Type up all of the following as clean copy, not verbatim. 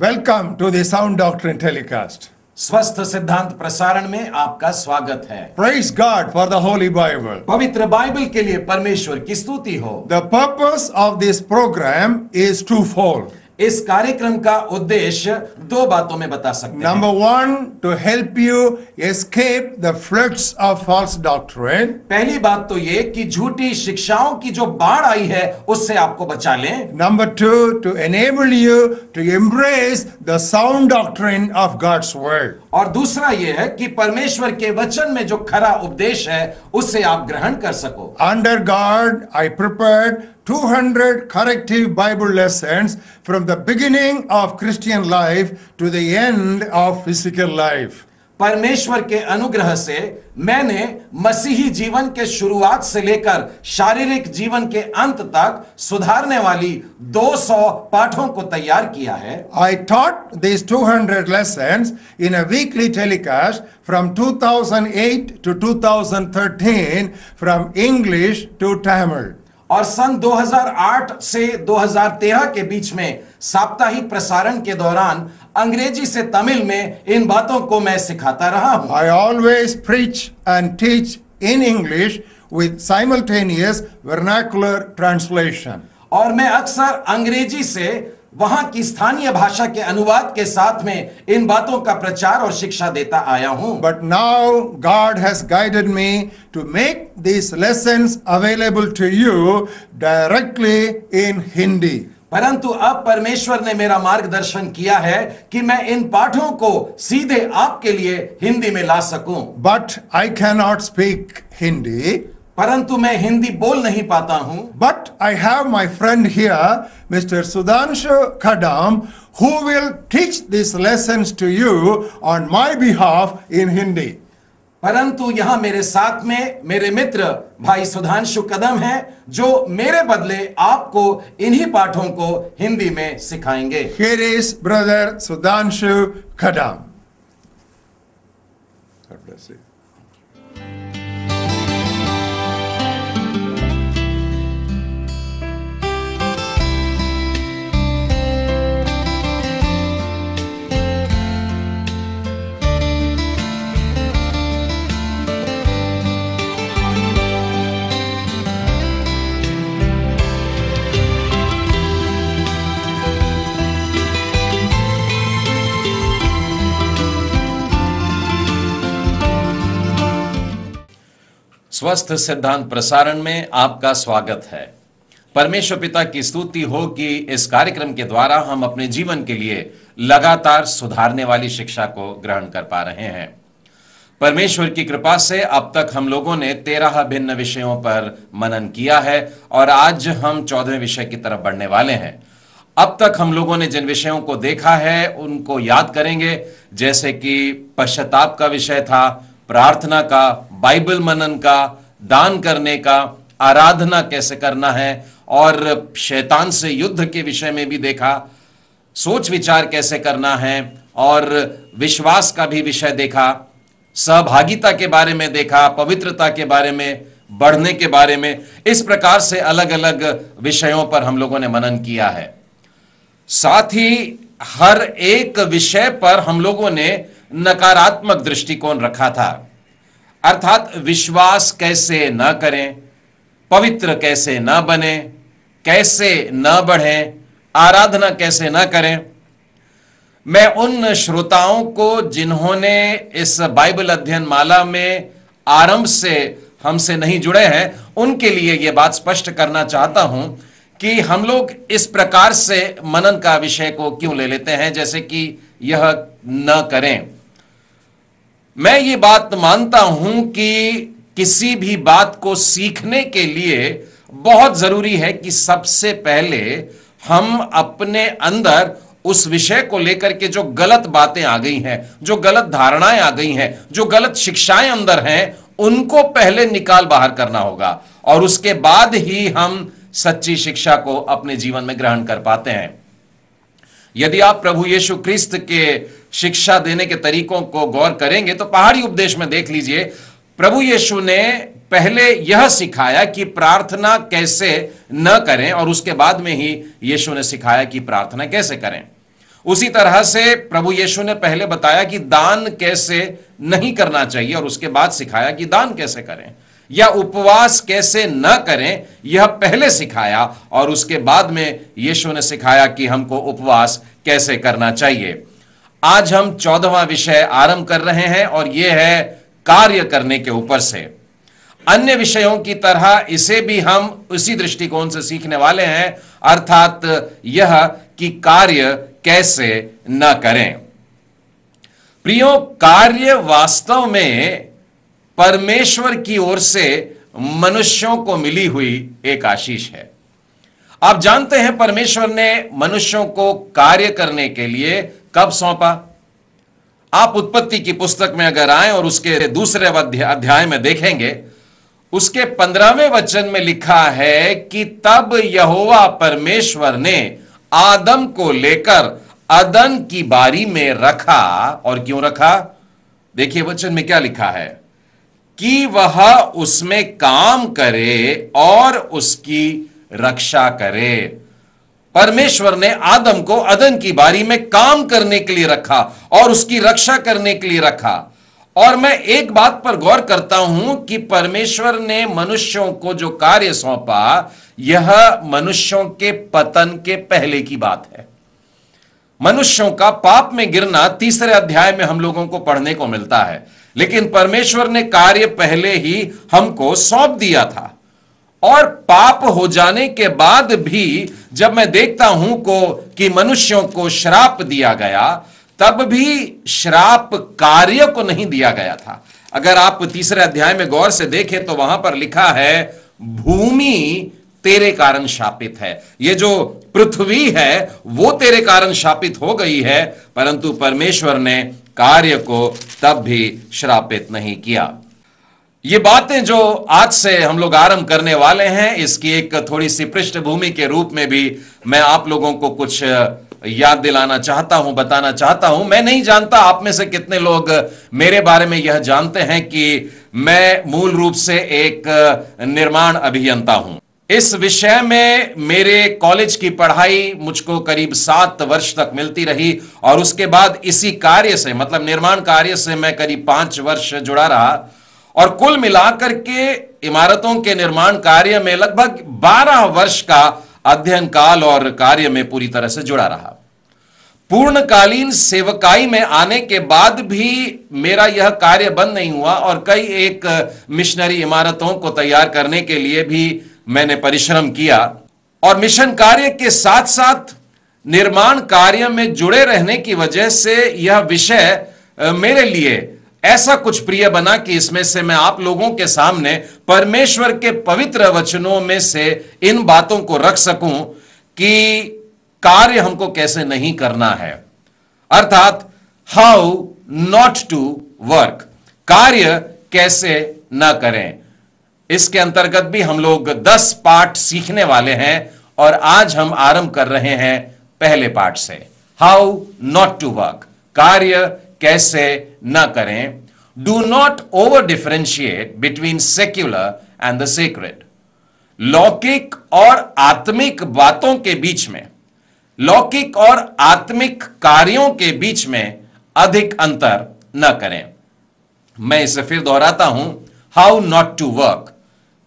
Welcome to the Sound Doctrine telecast. स्वस्थ सिद्धांत प्रसारण में आपका स्वागत है। Praise God for the Holy Bible. पवित्र बाइबल के लिए परमेश्वर की स्तुति हो। The purpose of this program is twofold. इस कार्यक्रम का उद्देश्य दो बातों में बता सकते हैं। Number one, to help you escape the floods of false doctrine. पहली बात तो ये कि झूठी शिक्षाओं की जो बाढ़ आई है उससे आपको बचा लें। Number two, to enable you to embrace the sound doctrine of God's word. और दूसरा ये है कि परमेश्वर के वचन में जो खरा उपदेश है उसे आप ग्रहण कर सको। Under God, I prepared 200 corrective Bible lessons from the beginning of Christian life to the end of physical life. परमेश्वर के अनुग्रह से मैंने मसीही जीवन के शुरुआत से लेकर शारीरिक जीवन के अंत तक सुधारने वाली 200 पाठों को तैयार किया है। I taught these 200 lessons in a weekly telecast from 2008 to 2013 from English to Tamil. और सन 2008 से 2013 के बीच में साप्ताहिक प्रसारण के दौरान अंग्रेजी से तमिल में इन बातों को मैं सिखाता रहा हूं। I always preach and teach in English with simultaneous vernacular translation. और मैं अक्सर अंग्रेजी से वहां की स्थानीय भाषा के अनुवाद के साथ में इन बातों का प्रचार और शिक्षा देता आया हूं। But now God has guided me to make these lessons available to you directly in Hindi. परंतु अब परमेश्वर ने मेरा मार्गदर्शन किया है कि मैं इन पाठों को सीधे आपके लिए हिंदी में ला सकूं। But I cannot speak Hindi. परंतु मैं हिंदी बोल नहीं पाता हूं। But I have my friend here, Mr. Sudhanshu Kadam, who will teach these lessons to you on my behalf in Hindi. परंतु यहां मेरे साथ में मेरे मित्र भाई सुधांशु कदम हैं जो मेरे बदले आपको इन्हीं पाठों को हिंदी में सिखाएंगे। Here is brother Sudhanshu Kadam. God bless you. स्वस्थ सिद्धांत प्रसारण में आपका स्वागत है। परमेश्वर पिता की स्तुति हो कि इस कार्यक्रम के द्वारा हम अपने जीवन के लिए लगातार सुधारने वाली शिक्षा को ग्रहण कर पा रहे हैं। परमेश्वर की कृपा से अब तक हम लोगों ने 13 भिन्न विषयों पर मनन किया है और आज हम 14वें विषय की तरफ बढ़ने वाले हैं। अब तक हम लोगों ने जिन विषयों को देखा है उनको याद करेंगे, जैसे कि पश्चाताप का विषय था, प्रार्थना का, बाइबल मनन का, दान करने का, आराधना कैसे करना है और शैतान से युद्ध के विषय में भी देखा, सोच विचार कैसे करना है और विश्वास का भी विषय देखा, सहभागिता के बारे में देखा, पवित्रता के बारे में, बढ़ने के बारे में। इस प्रकार से अलग अलग विषयों पर हम लोगों ने मनन किया है। साथ ही हर एक विषय पर हम लोगों ने नकारात्मक दृष्टिकोण रखा था, अर्थात विश्वास कैसे न करें, पवित्र कैसे न बने, कैसे न बढ़ें, आराधना कैसे न करें। मैं उन श्रोताओं को जिन्होंने इस बाइबल अध्ययन माला में आरंभ से हमसे नहीं जुड़े हैं, उनके लिए यह बात स्पष्ट करना चाहता हूं कि हम लोग इस प्रकार से मनन का विषय को क्यों ले लेते हैं, जैसे कि यह न करें। मैं ये बात मानता हूं कि किसी भी बात को सीखने के लिए बहुत जरूरी है कि सबसे पहले हम अपने अंदर उस विषय को लेकर के जो गलत बातें आ गई हैं, जो गलत धारणाएं आ गई हैं, जो गलत शिक्षाएं अंदर हैं, उनको पहले निकाल बाहर करना होगा और उसके बाद ही हम सच्ची शिक्षा को अपने जीवन में ग्रहण कर पाते हैं। यदि आप प्रभु यीशु क्रिस्त के शिक्षा देने के तरीकों को गौर करेंगे तो पहाड़ी उपदेश में देख लीजिए, प्रभु यीशु ने पहले यह सिखाया कि प्रार्थना कैसे न करें और उसके बाद में ही यीशु ने सिखाया कि प्रार्थना कैसे करें। उसी तरह से प्रभु यीशु ने पहले बताया कि दान कैसे नहीं करना चाहिए और उसके बाद सिखाया कि दान कैसे करें, या उपवास कैसे न करें यह पहले सिखाया और उसके बाद में यीशु ने सिखाया कि हमको उपवास कैसे करना चाहिए। आज हम 14वां विषय आरंभ कर रहे हैं और यह है कार्य करने के ऊपर से। अन्य विषयों की तरह इसे भी हम उसी दृष्टिकोण से सीखने वाले हैं, अर्थात यह कि कार्य कैसे न करें। प्रियो, कार्य वास्तव में परमेश्वर की ओर से मनुष्यों को मिली हुई एक आशीष है। आप जानते हैं परमेश्वर ने मनुष्यों को कार्य करने के लिए कब सौंपा? आप उत्पत्ति की पुस्तक में अगर आए और उसके दूसरे अध्याय में देखेंगे, उसके 15वें वचन में लिखा है कि तब यहोवा परमेश्वर ने आदम को लेकर अदन की बारी में रखा। और क्यों रखा? देखिए वचन में क्या लिखा है कि वह उसमें काम करे और उसकी रक्षा करे। परमेश्वर ने आदम को अदन की बारी में काम करने के लिए रखा और उसकी रक्षा करने के लिए रखा। और मैं एक बात पर गौर करता हूं कि परमेश्वर ने मनुष्यों को जो कार्य सौंपा, यह मनुष्यों के पतन के पहले की बात है। मनुष्यों का पाप में गिरना 3 अध्याय में हम लोगों को पढ़ने को मिलता है, लेकिन परमेश्वर ने कार्य पहले ही हमको सौंप दिया था। और पाप हो जाने के बाद भी जब मैं देखता हूं कि मनुष्यों को श्राप दिया गया, तब भी श्राप कार्य को नहीं दिया गया था। अगर आप 3 अध्याय में गौर से देखें तो वहां पर लिखा है भूमि तेरे कारण शापित है। ये जो पृथ्वी है वो तेरे कारण शापित हो गई है, परंतु परमेश्वर ने कार्य को तब भी श्रापित नहीं किया। ये बातें जो आज से हम लोग आरंभ करने वाले हैं, इसकी एक थोड़ी सी पृष्ठभूमि के रूप में भी मैं आप लोगों को कुछ याद दिलाना चाहता हूं, बताना चाहता हूं। मैं नहीं जानता आप में से कितने लोग मेरे बारे में यह जानते हैं कि मैं मूल रूप से एक निर्माण अभियंता हूं। इस विषय में मेरे कॉलेज की पढ़ाई मुझको करीब 7 वर्ष तक मिलती रही और उसके बाद इसी कार्य से, मतलब निर्माण कार्य से मैं करीब 5 वर्ष जुड़ा रहा और कुल मिलाकर के इमारतों के निर्माण कार्य में लगभग 12 वर्ष का अध्ययन काल और कार्य में पूरी तरह से जुड़ा रहा। पूर्णकालीन सेवकाई में आने के बाद भी मेरा यह कार्य बंद नहीं हुआ और कई एक मिशनरी इमारतों को तैयार करने के लिए भी मैंने परिश्रम किया। और मिशन कार्य के साथ साथ निर्माण कार्य में जुड़े रहने की वजह से यह विषय मेरे लिए ऐसा कुछ प्रिय बना कि इसमें से मैं आप लोगों के सामने परमेश्वर के पवित्र वचनों में से इन बातों को रख सकूं कि कार्य हमको कैसे नहीं करना है, अर्थात हाउ नॉट टू वर्क, कार्य कैसे न करें। इसके अंतर्गत भी हम लोग 10 पाठ सीखने वाले हैं और आज हम आरंभ कर रहे हैं पहले पाठ से, हाउ नॉट टू वर्क, कार्य कैसे न करें। Do not over differentiate between secular and the sacred, लौकिक और आत्मिक बातों के बीच में, लौकिक और आत्मिक कार्यों के बीच में अधिक अंतर न करें। मैं इसे फिर दोहराता हूं, हाउ नॉट टू वर्क,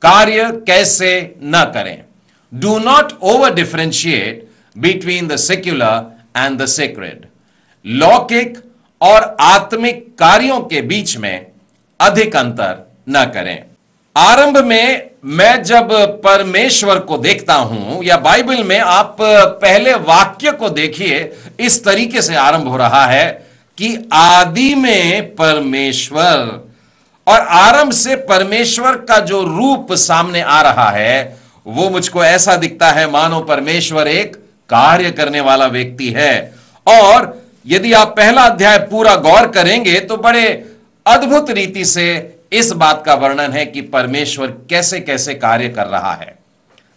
कार्य कैसे न करें। Do not over differentiate between the secular and the sacred, लौकिक और आत्मिक कार्यों के बीच में अधिक अंतर न करें। आरंभ में मैं जब परमेश्वर को देखता हूं, या बाइबल में आप पहले वाक्य को देखिए, इस तरीके से आरंभ हो रहा है कि आदि में परमेश्वर, और आरंभ से परमेश्वर का जो रूप सामने आ रहा है वो मुझको ऐसा दिखता है मानो परमेश्वर एक कार्य करने वाला व्यक्ति है। और यदि आप पहला अध्याय पूरा गौर करेंगे तो बड़े अद्भुत रीति से इस बात का वर्णन है कि परमेश्वर कैसे कैसे कार्य कर रहा है।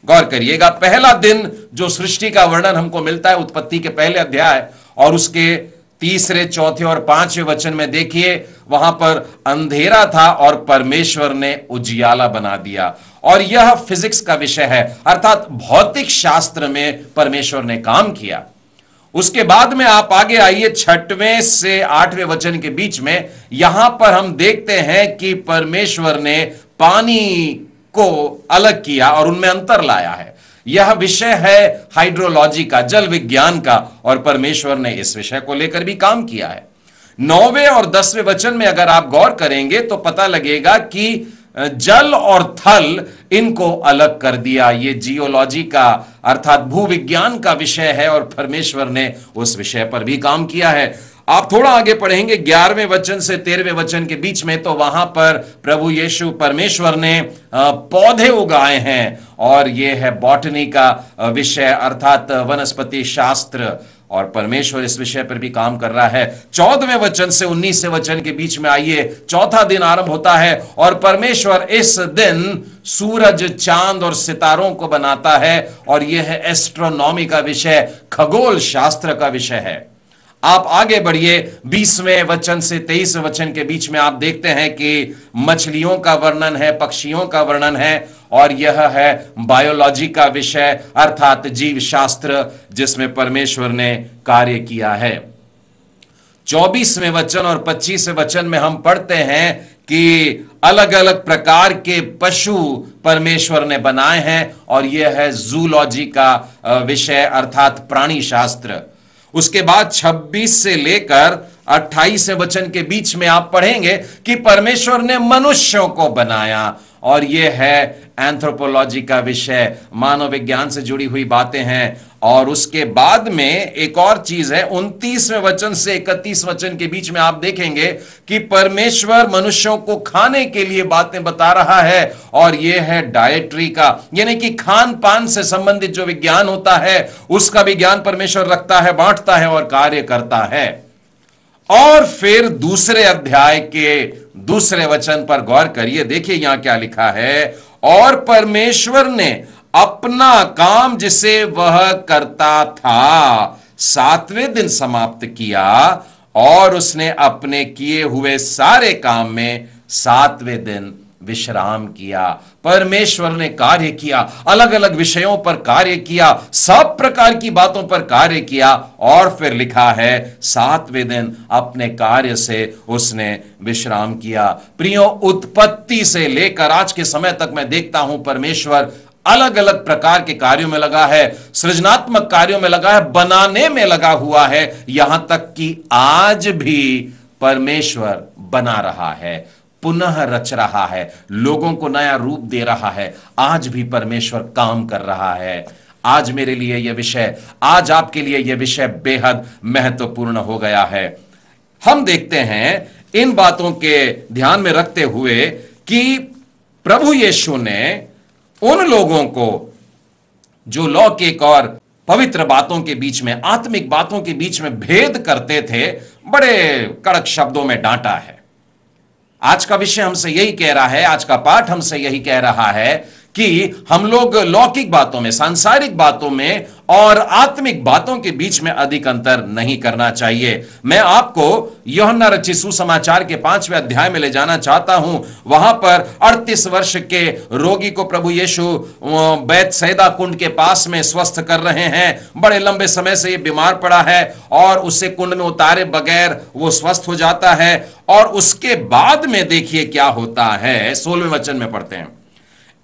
गौर करिएगा, पहला दिन जो सृष्टि का वर्णन हमको मिलता है उत्पत्ति के पहले अध्याय और उसके 3, 4 और 5वें वचन में देखिए, वहां पर अंधेरा था और परमेश्वर ने उजियाला बना दिया। और यह फिजिक्स का विषय है, अर्थात भौतिक शास्त्र में परमेश्वर ने काम किया। उसके बाद में आप आगे आइए 6वें से 8वें वचन के बीच में, यहां पर हम देखते हैं कि परमेश्वर ने पानी को अलग किया और उनमें अंतर लाया है। यह विषय है हाइड्रोलॉजी का, जल विज्ञान का, और परमेश्वर ने इस विषय को लेकर भी काम किया है। 9वें और 10वें वचन में अगर आप गौर करेंगे तो पता लगेगा कि जल और थल इनको अलग कर दिया। ये जियोलॉजी का अर्थात भूविज्ञान का विषय है और परमेश्वर ने उस विषय पर भी काम किया है। आप थोड़ा आगे पढ़ेंगे 11वें वचन से 13वें वचन के बीच में, तो वहां पर प्रभु यीशु परमेश्वर ने पौधे उगाए हैं और यह है बॉटनी का विषय अर्थात वनस्पति शास्त्र, और परमेश्वर इस विषय पर भी काम कर रहा है। 14वें वचन से 19वें वचन के बीच में आइए, चौथा दिन आरंभ होता है और परमेश्वर इस दिन सूरज, चांद और सितारों को बनाता है और यह है एस्ट्रोनॉमी का विषय, खगोल शास्त्र का विषय है। आप आगे बढ़िए 20वें वचन से 23वें वचन के बीच में आप देखते हैं कि मछलियों का वर्णन है, पक्षियों का वर्णन है, और यह है बायोलॉजी का विषय अर्थात जीव शास्त्र, जिसमें परमेश्वर ने कार्य किया है। 24वें वचन और 25वें वचन में हम पढ़ते हैं कि अलग अलग प्रकार के पशु परमेश्वर ने बनाए हैं और यह है जूलॉजी का विषय अर्थात प्राणी शास्त्र। उसके बाद 26 से लेकर 28वें वचन के बीच में आप पढ़ेंगे कि परमेश्वर ने मनुष्यों को बनाया और यह है एंथ्रोपोलॉजी का विषय, मानव विज्ञान से जुड़ी हुई बातें हैं। और उसके बाद में एक और चीज है, 29वें वचन से 31 वचन के बीच में आप देखेंगे कि परमेश्वर मनुष्यों को खाने के लिए बातें बता रहा है और यह है डायट्री का, यानी कि खान पान से संबंधित जो विज्ञान होता है उसका विज्ञान परमेश्वर रखता है, बांटता है और कार्य करता है। और फिर दूसरे अध्याय के दूसरे वचन पर गौर करिए, देखिए यहां क्या लिखा है, और परमेश्वर ने अपना काम जिसे वह करता था 7वें दिन समाप्त किया और उसने अपने किए हुए सारे काम में 7वें दिन विश्राम किया। परमेश्वर ने कार्य किया, अलग अलग विषयों पर कार्य किया, सब प्रकार की बातों पर कार्य किया और फिर लिखा है 7वें दिन अपने कार्य से उसने विश्राम किया। प्रियो, उत्पत्ति से लेकर आज के समय तक मैं देखता हूं परमेश्वर अलग अलग प्रकार के कार्यों में लगा है, सृजनात्मक कार्यों में लगा है, बनाने में लगा हुआ है, यहां तक कि आज भी परमेश्वर बना रहा है, पुनः रच रहा है, लोगों को नया रूप दे रहा है। आज भी परमेश्वर काम कर रहा है। आज मेरे लिए यह विषय, आज आपके लिए यह विषय बेहद महत्वपूर्ण हो गया है। हम देखते हैं इन बातों के ध्यान में रखते हुए कि प्रभु यीशु ने उन लोगों को जो लौकिक और पवित्र बातों के बीच में, आत्मिक बातों के बीच में भेद करते थे, बड़े कड़क शब्दों में डांटा है। आज का विषय हमसे यही कह रहा है, आज का पाठ हमसे यही कह रहा है कि हम लोग लौकिक बातों में, सांसारिक बातों में और आत्मिक बातों के बीच में अधिक अंतर नहीं करना चाहिए। मैं आपको यूहन्ना रचित सुसमाचार के 5वें अध्याय में ले जाना चाहता हूं। वहां पर 38 वर्ष के रोगी को प्रभु यीशु बैतसैदा कुंड के पास में स्वस्थ कर रहे हैं। बड़े लंबे समय से ये बीमार पड़ा है और उसे कुंड में उतारे बगैर वो स्वस्थ हो जाता है। और उसके बाद में देखिए क्या होता है, 16वें वचन में पढ़ते हैं,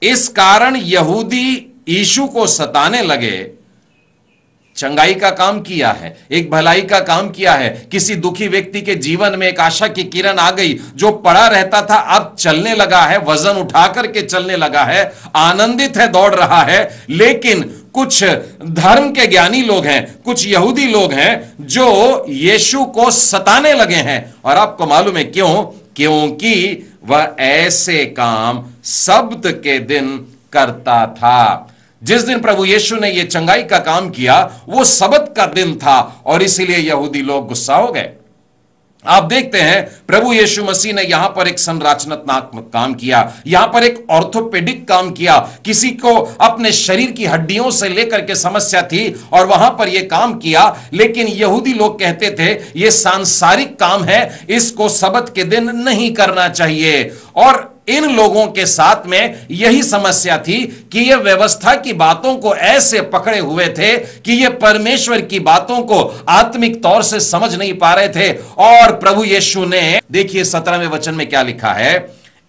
इस कारण यहूदी यीशु को सताने लगे। चंगाई का काम किया है, एक भलाई का काम किया है, किसी दुखी व्यक्ति के जीवन में एक आशा की किरण आ गई, जो पड़ा रहता था अब चलने लगा है, वजन उठा करके चलने लगा है, आनंदित है, दौड़ रहा है। लेकिन कुछ धर्म के ज्ञानी लोग हैं, कुछ यहूदी लोग हैं जो यीशु को सताने लगे हैं। और आपको मालूम है क्यों? क्योंकि वह ऐसे काम सब्त के दिन करता था। जिस दिन प्रभु यीशु ने यह चंगाई का काम किया वो सब्त का दिन था और इसीलिए यहूदी लोग गुस्सा हो गए। आप देखते हैं प्रभु यीशु मसीह ने यहां पर एक संरचनात्मक काम किया, यहां पर एक ऑर्थोपेडिक काम किया। किसी को अपने शरीर की हड्डियों से लेकर के समस्या थी और वहां पर यह काम किया, लेकिन यहूदी लोग कहते थे यह सांसारिक काम है, इसको सब्त के दिन नहीं करना चाहिए। और इन लोगों के साथ में यही समस्या थी कि ये व्यवस्था की बातों को ऐसे पकड़े हुए थे कि ये परमेश्वर की बातों को आत्मिक तौर से समझ नहीं पा रहे थे। और प्रभु यीशु ने, देखिए 17वें वचन में क्या लिखा है,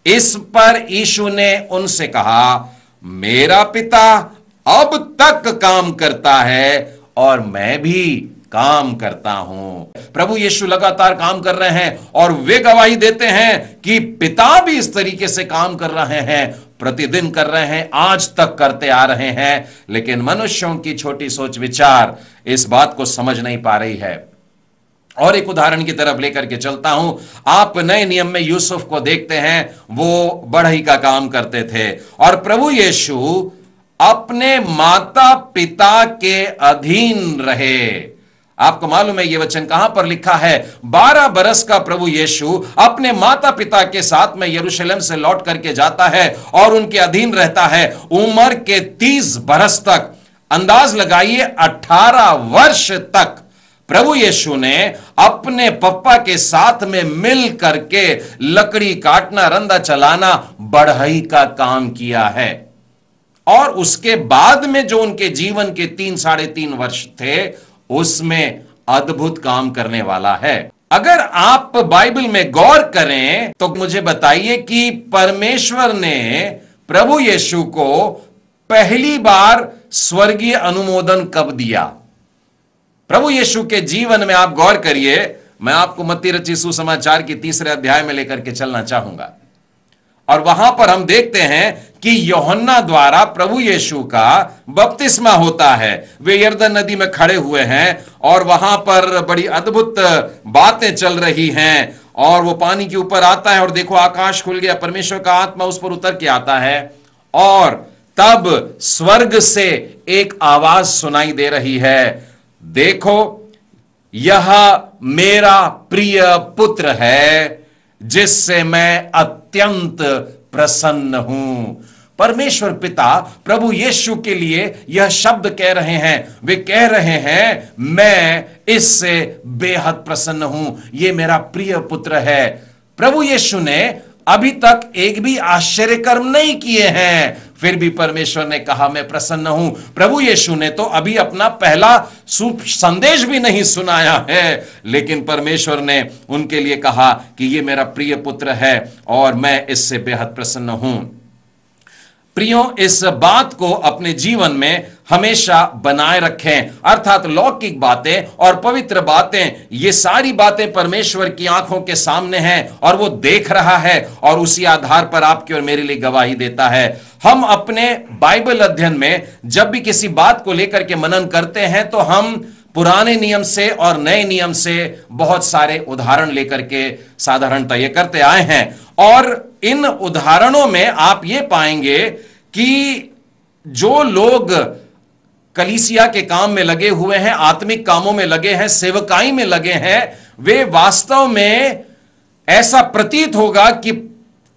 इस पर यीशु ने उनसे कहा, मेरा पिता अब तक काम करता है और मैं भी काम करता हूं। प्रभु यीशु लगातार काम कर रहे हैं और वे गवाही देते हैं कि पिता भी इस तरीके से काम कर रहे हैं, प्रतिदिन कर रहे हैं, आज तक करते आ रहे हैं। लेकिन मनुष्यों की छोटी सोच विचार इस बात को समझ नहीं पा रही है। और एक उदाहरण की तरफ लेकर के चलता हूं। आप नए नियम में यूसुफ को देखते हैं, वो बढ़ई का काम करते थे और प्रभु यीशु अपने माता पिता के अधीन रहे। आपको मालूम है ये वचन कहां पर लिखा है? 12 बरस का प्रभु यीशु अपने माता पिता के साथ में यरूशलेम से लौट करके जाता है और उनके अधीन रहता है उम्र के 30 बरस तक। अंदाज लगाइए 18 वर्ष तक प्रभु यीशु ने अपने पप्पा के साथ में मिल करके लकड़ी काटना, रंदा चलाना, बढ़ई का काम किया है। और उसके बाद में जो उनके जीवन के 3-3.5 वर्ष थे, उसमें अद्भुत काम करने वाला है। अगर आप बाइबल में गौर करें तो मुझे बताइए कि परमेश्वर ने प्रभु यीशु को पहली बार स्वर्गीय अनुमोदन कब दिया? प्रभु यीशु के जीवन में आप गौर करिए। मैं आपको मत्ती रचित सुसमाचार की 3रे अध्याय में लेकर के चलना चाहूंगा और वहां पर हम देखते हैं कि यूहन्ना द्वारा प्रभु यीशु का बपतिस्मा होता है। वे यरदन नदी में खड़े हुए हैं और वहां पर बड़ी अद्भुत बातें चल रही हैं और वो पानी के ऊपर आता है और देखो आकाश खुल गया, परमेश्वर का आत्मा उस पर उतर के आता है और तब स्वर्ग से एक आवाज सुनाई दे रही है, देखो यह मेरा प्रिय पुत्र है जिससे मैं अत्यंत प्रसन्न हूं। परमेश्वर पिता प्रभु यीशु के लिए यह शब्द कह रहे हैं। वे कह रहे हैं, मैं इससे बेहद प्रसन्न हूं, यह मेरा प्रिय पुत्र है। प्रभु यीशु ने अभी तक एक भी आश्चर्य कर्म नहीं किए हैं, फिर भी परमेश्वर ने कहा मैं प्रसन्न हूं। प्रभु यीशु ने तो अभी अपना पहला संदेश भी नहीं सुनाया है, लेकिन परमेश्वर ने उनके लिए कहा कि ये मेरा प्रिय पुत्र है और मैं इससे बेहद प्रसन्न हूं। प्रियों, इस बात को अपने जीवन में हमेशा बनाए रखें, अर्थात लौकिक बातें और पवित्र बातें, ये सारी बातें परमेश्वर की आंखों के सामने हैं और वो देख रहा है और उसी आधार पर आपकी और मेरे लिए गवाही देता है। हम अपने बाइबल अध्ययन में जब भी किसी बात को लेकर के मनन करते हैं तो हम पुराने नियम से और नए नियम से बहुत सारे उदाहरण लेकर के साधारणतः ये करते आए हैं और इन उदाहरणों में आप ये पाएंगे कि जो लोग कलीसिया के काम में लगे हुए हैं, आत्मिक कामों में लगे हैं, सेवकाई में लगे हैं, वे वास्तव में ऐसा प्रतीत होगा कि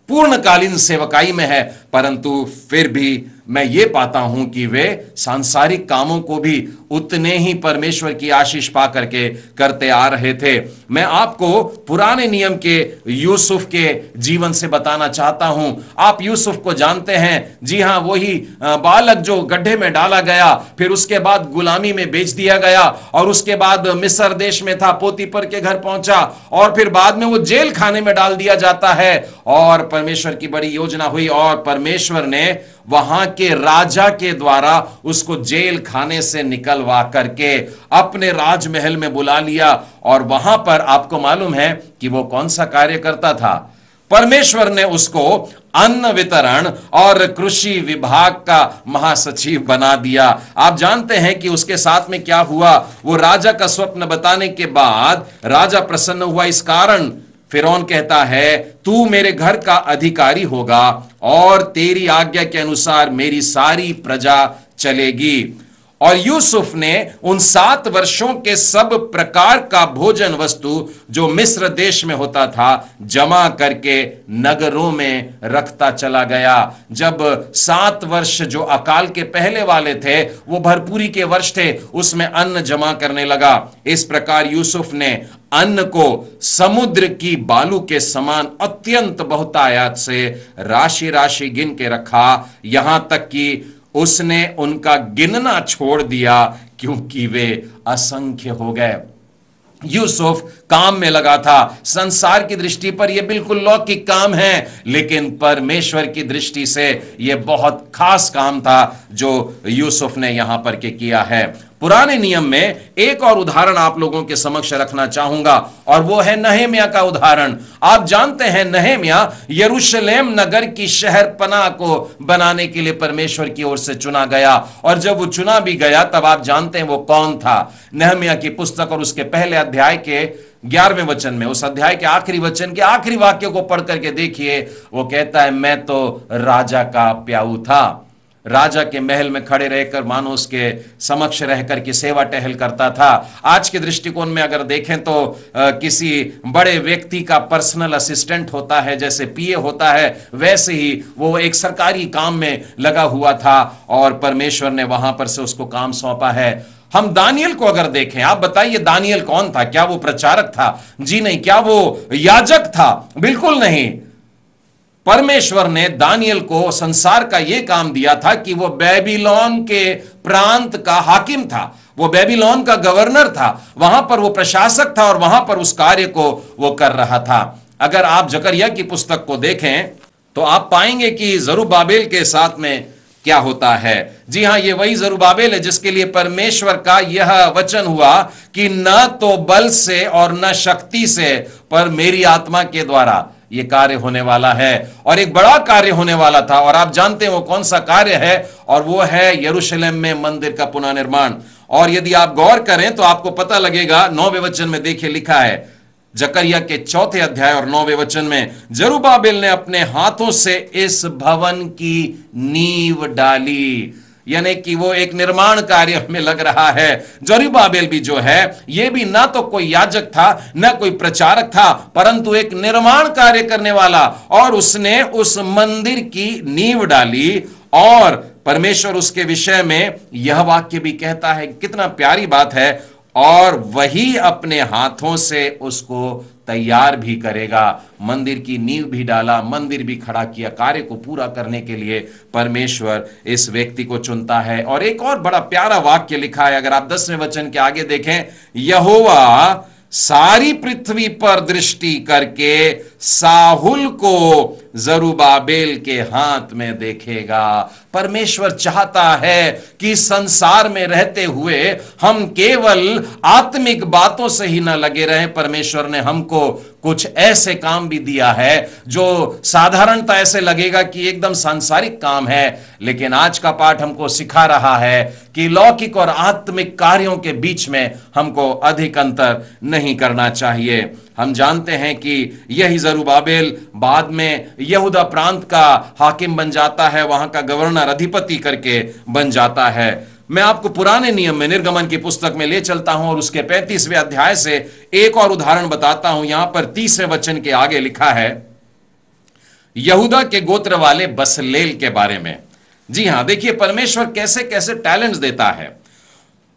पूर्णकालीन सेवकाई में है, परंतु फिर भी मैं ये पाता हूं कि वे सांसारिक कामों को भी उतने ही परमेश्वर की आशीष पा करके करते आ रहे थे। मैं आपको पुराने नियम के यूसुफ के जीवन से बताना चाहता हूं। आप यूसुफ को जानते हैं, जी हां, वही बालक जो गड्ढे में डाला गया, फिर उसके बाद गुलामी में बेच दिया गया और उसके बाद मिस्र देश में था, पोतीपर के घर पहुंचा और फिर बाद में वो जेल खाने में डाल दिया जाता है और परमेश्वर की बड़ी योजना हुई और परमेश्वर ने वहां के राजा के द्वारा उसको जेल खाने से निकलवा करके अपने राजमहल में बुला लिया और वहां पर आपको मालूम है कि वो कौन सा कार्य करता था? परमेश्वर ने उसको अन्न वितरण और कृषि विभाग का महासचिव बना दिया। आप जानते हैं कि उसके साथ में क्या हुआ? वो राजा का स्वप्न बताने के बाद राजा प्रसन्न हुआ। इस कारण फिरौन कहता है, तू मेरे घर का अधिकारी होगा और तेरी आज्ञा के अनुसार मेरी सारी प्रजा चलेगी। और यूसुफ ने उन 7 वर्षों के सब प्रकार का भोजन वस्तु जो मिस्र देश में होता था जमा करके नगरों में रखता चला गया। जब 7 वर्ष जो अकाल के पहले वाले थे वो भरपूरी के वर्ष थे, उसमें अन्न जमा करने लगा। इस प्रकार यूसुफ ने अन्न को समुद्र की बालू के समान अत्यंत बहुतायत से राशि राशि गिन के रखा, यहां तक कि उसने उनका गिनना छोड़ दिया क्योंकि वे असंख्य हो गए। यूसुफ काम में लगा था। संसार की दृष्टि पर यह बिल्कुल लौकिक काम है, लेकिन परमेश्वर की दृष्टि से यह बहुत खास काम था जो यूसुफ ने यहां पर के किया है। पुराने नियम में एक और उदाहरण आप लोगों के समक्ष रखना चाहूंगा, और वो है नहम्याह का उदाहरण। आप जानते हैं नहम्याह यरूशलेम नगर की शहर पनाह को बनाने के लिए परमेश्वर की ओर से चुना गया, और जब वो चुना भी गया तब आप जानते हैं वो कौन था। नहम्याह की पुस्तक और उसके पहले अध्याय के 11वें वचन में, उस अध्याय के आखिरी वचन के आखिरी वाक्य को पढ़ करके देखिए। वो कहता है, मैं तो राजा का प्याऊ था, राजा के महल में खड़े रहकर मानो उसके समक्ष रहकर के सेवा टहल करता था। आज के दृष्टिकोण में अगर देखें तो किसी बड़े व्यक्ति का पर्सनल असिस्टेंट होता है, जैसे पीए होता है, वैसे ही वो एक सरकारी काम में लगा हुआ था और परमेश्वर ने वहां पर से उसको काम सौंपा है। हम दानियल को अगर देखें, आप बताइए दानियल कौन था? क्या वो प्रचारक था? जी नहीं। क्या वो याजक था? बिल्कुल नहीं। परमेश्वर ने दानियल को संसार का यह काम दिया था कि वो बेबीलोन के प्रांत का हाकिम था, वो बेबीलोन का गवर्नर था, वहां पर वो प्रशासक था और वहां पर उस कार्य को वो कर रहा था। अगर आप जकरिया की पुस्तक को देखें तो आप पाएंगे कि जरुब्बाबेल के साथ में क्या होता है। जी हां, ये वही जरुब्बाबेल है जिसके लिए परमेश्वर का यह वचन हुआ कि न तो बल से और न शक्ति से, पर मेरी आत्मा के द्वारा ये कार्य होने वाला है। और एक बड़ा कार्य होने वाला था, और आप जानते हैं वो कौन सा कार्य है, और वो है यरूशलेम में मंदिर का पुनः निर्माण। और यदि आप गौर करें तो आपको पता लगेगा, 9वें वचन में देखिए लिखा है, जकरिया के 4थे अध्याय और 9वें वचन में, जरुब्बाबेल ने अपने हाथों से इस भवन की नींव डाली। यानी कि वो एक निर्माण कार्य में लग रहा है। जरुब्बाबेल भी जो है, ये भी ना तो कोई याजक था, ना कोई प्रचारक था, परंतु एक निर्माण कार्य करने वाला, और उसने उस मंदिर की नींव डाली। और परमेश्वर उसके विषय में यह वाक्य भी कहता है, कितना प्यारी बात है, और वही अपने हाथों से उसको तैयार भी करेगा। मंदिर की नींव भी डाला, मंदिर भी खड़ा किया। कार्य को पूरा करने के लिए परमेश्वर इस व्यक्ति को चुनता है। और एक और बड़ा प्यारा वाक्य लिखा है, अगर आप 10वें वचन के आगे देखें, यहोवा सारी पृथ्वी पर दृष्टि करके साहुल को जरुब्बाबेल के हाथ में देखेगा। परमेश्वर चाहता है कि संसार में रहते हुए हम केवल आत्मिक बातों से ही न लगे रहें। परमेश्वर ने हमको कुछ ऐसे काम भी दिया है जो साधारणता ऐसे लगेगा कि एकदम सांसारिक काम है, लेकिन आज का पाठ हमको सिखा रहा है कि लौकिक और आत्मिक कार्यों के बीच में हमको अधिक अंतर नहीं करना चाहिए। हम जानते हैं कि यही जरुब्बाबेल बाद में यहूदा प्रांत का हाकिम बन जाता है, वहां का गवर्नर, अधिपति करके बन जाता है। मैं आपको पुराने नियम में निर्गमन की पुस्तक में ले चलता हूं और उसके 35वें अध्याय से एक और उदाहरण बताता हूं। यहां पर 30वें वचन के आगे लिखा है यहूदा के गोत्र वाले बसलेल के बारे में। जी हां, देखिए परमेश्वर कैसे कैसे टैलेंट्स देता है।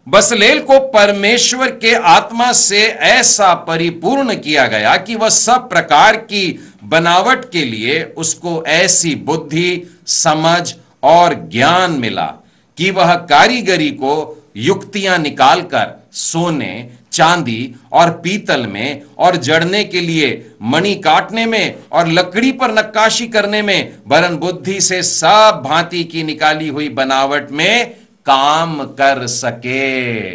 बसलेल को परमेश्वर के आत्मा से ऐसा परिपूर्ण किया गया कि वह सब प्रकार की बनावट के लिए उसको ऐसी बुद्धि, समझ और ज्ञान मिला कि वह कारीगरी को युक्तियां निकालकर सोने, चांदी और पीतल में, और जड़ने के लिए मणि काटने में और लकड़ी पर नक्काशी करने में, वरन बुद्धि से सब भांति की निकाली हुई बनावट में काम कर सके।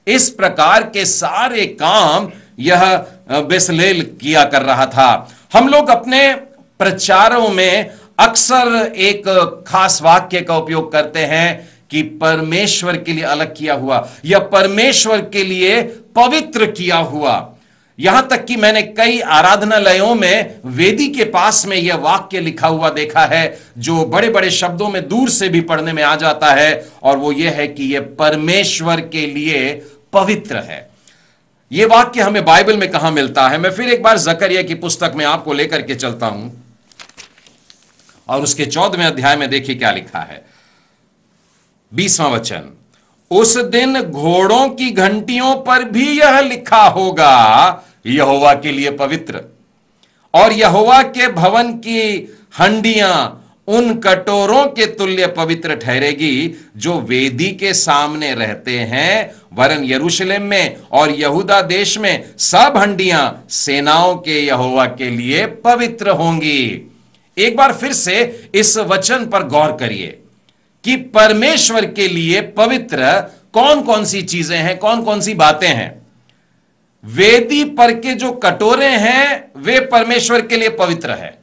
इस प्रकार के सारे काम यह बसलेल किया कर रहा था। हम लोग अपने प्रचारों में अक्सर एक खास वाक्य का उपयोग करते हैं कि परमेश्वर के लिए अलग किया हुआ या परमेश्वर के लिए पवित्र किया हुआ। यहां तक कि मैंने कई आराधनालयों में वेदी के पास में यह वाक्य लिखा हुआ देखा है, जो बड़े बड़े शब्दों में दूर से भी पढ़ने में आ जाता है, और वो यह है कि यह परमेश्वर के लिए पवित्र है। यह वाक्य हमें बाइबल में कहां मिलता है? मैं फिर एक बार जकरिया की पुस्तक में आपको लेकर के चलता हूं, और उसके 14वें अध्याय में देखिए क्या लिखा है। 20वां वचन, उस दिन घोड़ों की घंटियों पर भी यह लिखा होगा, यहोवा के लिए पवित्र, और यहोवा के भवन की हंडियां उन कटोरों के तुल्य पवित्र ठहरेगी जो वेदी के सामने रहते हैं, वरन यरूशलेम में और यहूदा देश में सब हंडियां सेनाओं के यहोवा के लिए पवित्र होंगी। एक बार फिर से इस वचन पर गौर करिए कि परमेश्वर के लिए पवित्र कौन कौन सी चीजें हैं, कौन कौन सी बातें हैं। वेदी पर के जो कटोरे हैं वे परमेश्वर के लिए पवित्र है,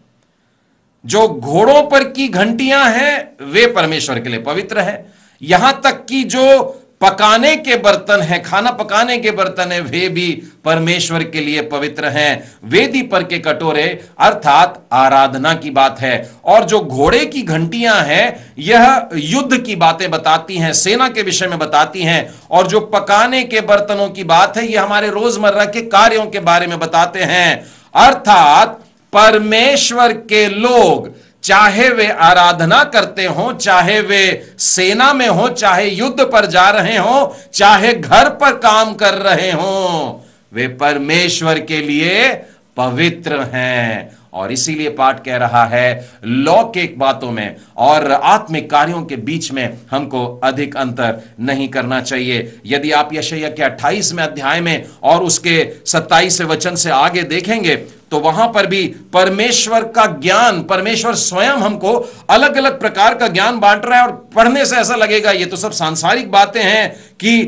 जो घोड़ों पर की घंटियां हैं वे परमेश्वर के लिए पवित्र है, यहां तक कि जो पकाने के बर्तन हैं, खाना पकाने के बर्तन हैं, वे भी परमेश्वर के लिए पवित्र हैं। वेदी पर के कटोरे अर्थात आराधना की बात है, और जो घोड़े की घंटियां हैं यह युद्ध की बातें बताती हैं, सेना के विषय में बताती हैं, और जो पकाने के बर्तनों की बात है यह हमारे रोजमर्रा के कार्यों के बारे में बताते हैं। अर्थात परमेश्वर के लोग, चाहे वे आराधना करते हों, चाहे वे सेना में हो, चाहे युद्ध पर जा रहे हों, चाहे घर पर काम कर रहे हों, वे परमेश्वर के लिए पवित्र हैं। और इसीलिए पाठ कह रहा है लौकिक बातों में और आत्मिक कार्यों के बीच में हमको अधिक अंतर नहीं करना चाहिए। यदि आप यशायाह के 28वें अध्याय में और उसके 27वें वचन से आगे देखेंगे तो वहां पर भी परमेश्वर का ज्ञान, परमेश्वर स्वयं हमको अलग अलग प्रकार का ज्ञान बांट रहा है, और पढ़ने से ऐसा लगेगा ये तो सब सांसारिक बातें हैं कि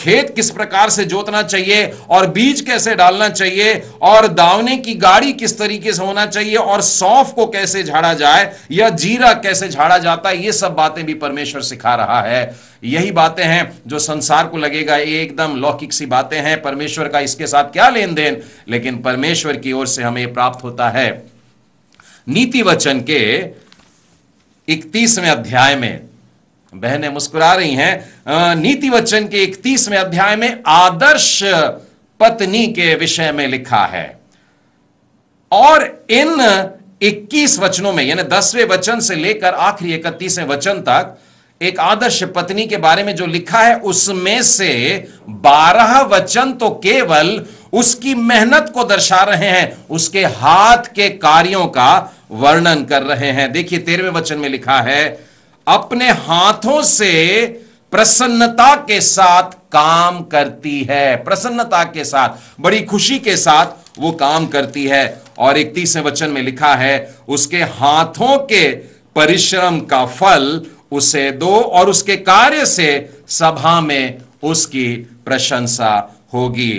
खेत किस प्रकार से जोतना चाहिए और बीज कैसे डालना चाहिए और दावने की गाड़ी किस तरीके से होना चाहिए और सौंफ को कैसे झाड़ा जाए या जीरा कैसे झाड़ा जाता है, ये सब बातें भी परमेश्वर सिखा रहा है। यही बातें हैं जो संसार को लगेगा ये एकदम लौकिक सी बातें हैं, परमेश्वर का इसके साथ क्या लेन देन, लेकिन परमेश्वर की ओर से हमें प्राप्त होता है। नीति वचन के 31वें अध्याय में, बहनें मुस्कुरा रही हैं, नीति वचन के 31वें अध्याय में आदर्श पत्नी के विषय में लिखा है, और इन 21 वचनों में यानी 10वें वचन से लेकर आखिरी 31वें वचन तक एक आदर्श पत्नी के बारे में जो लिखा है उसमें से 12 वचन तो केवल उसकी मेहनत को दर्शा रहे हैं, उसके हाथ के कार्यों का वर्णन कर रहे हैं। देखिए 13वें वचन में लिखा है, अपने हाथों से प्रसन्नता के साथ काम करती है, प्रसन्नता के साथ, बड़ी खुशी के साथ वो काम करती है। और 31वें वचन में लिखा है, उसके हाथों के परिश्रम का फल उसे दो और उसके कार्य से सभा में उसकी प्रशंसा होगी।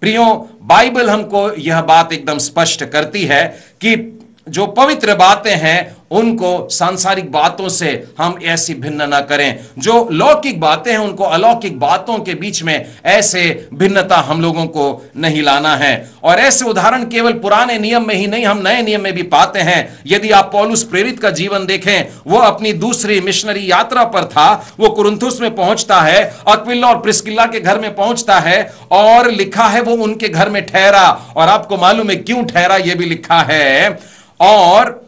प्रियो, बाइबल हमको यह बात एकदम स्पष्ट करती है कि जो पवित्र बातें हैं उनको सांसारिक बातों से हम ऐसी भिन्न ना करें, जो लौकिक बातें हैं उनको अलौकिक बातों के बीच में ऐसे भिन्नता हम लोगों को नहीं लाना है। और ऐसे उदाहरण केवल पुराने नियम में ही नहीं, हम नए नियम में भी पाते हैं। यदि आप पौलुस प्रेरित का जीवन देखें, वो अपनी दूसरी मिशनरी यात्रा पर था, वो कुरिन्थुस में पहुंचता है, अक्विला और प्रिस्किल्ला के घर में पहुंचता है, और लिखा है वो उनके घर में ठहरा, और आपको मालूम है क्यों ठहरा, यह भी लिखा है, और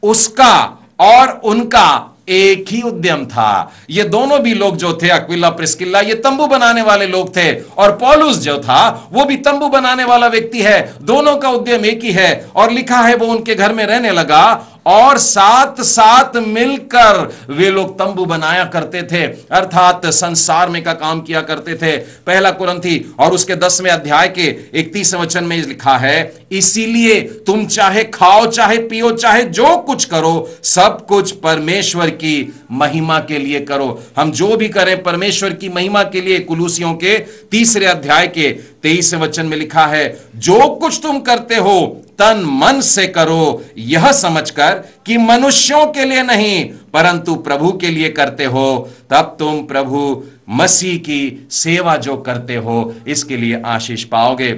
उसका और उनका एक ही उद्यम था। ये दोनों भी लोग जो थे, अक्विला प्रिस्किल्ला, ये तंबू बनाने वाले लोग थे, और पौलुस जो था वो भी तंबू बनाने वाला व्यक्ति है। दोनों का उद्यम एक ही है, और लिखा है वो उनके घर में रहने लगा और साथ साथ मिलकर वे लोग तंबू बनाया करते थे, अर्थात संसार में का काम किया करते थे। पहला कुरिन्थी और उसके 10वें अध्याय के 31वें वचन में लिखा है, इसीलिए तुम चाहे खाओ, चाहे पियो, चाहे जो कुछ करो, सब कुछ परमेश्वर की महिमा के लिए करो। हम जो भी करें परमेश्वर की महिमा के लिए। कुलूसियों के 3 अध्याय के 23वें वचन में लिखा है, जो कुछ तुम करते हो तन मन से करो, यह समझकर कि मनुष्यों के लिए नहीं परंतु प्रभु के लिए करते हो, तब तुम प्रभु मसीह की सेवा जो करते हो इसके लिए आशीष पाओगे।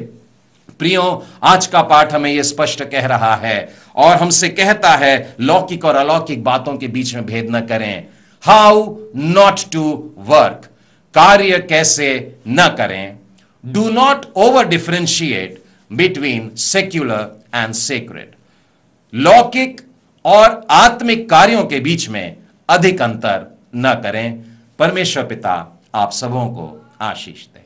प्रियो, आज का पाठ हमें यह स्पष्ट कह रहा है और हमसे कहता है लौकिक और अलौकिक बातों के बीच में भेद न करें। हाउ नॉट टू वर्क, कार्य कैसे न करें। Do not over differentiate between secular and sacred, लौकिक और आत्मिक कार्यों के बीच में अधिक अंतर न करें। परमेश्वर पिता आप सबों को आशीष दे।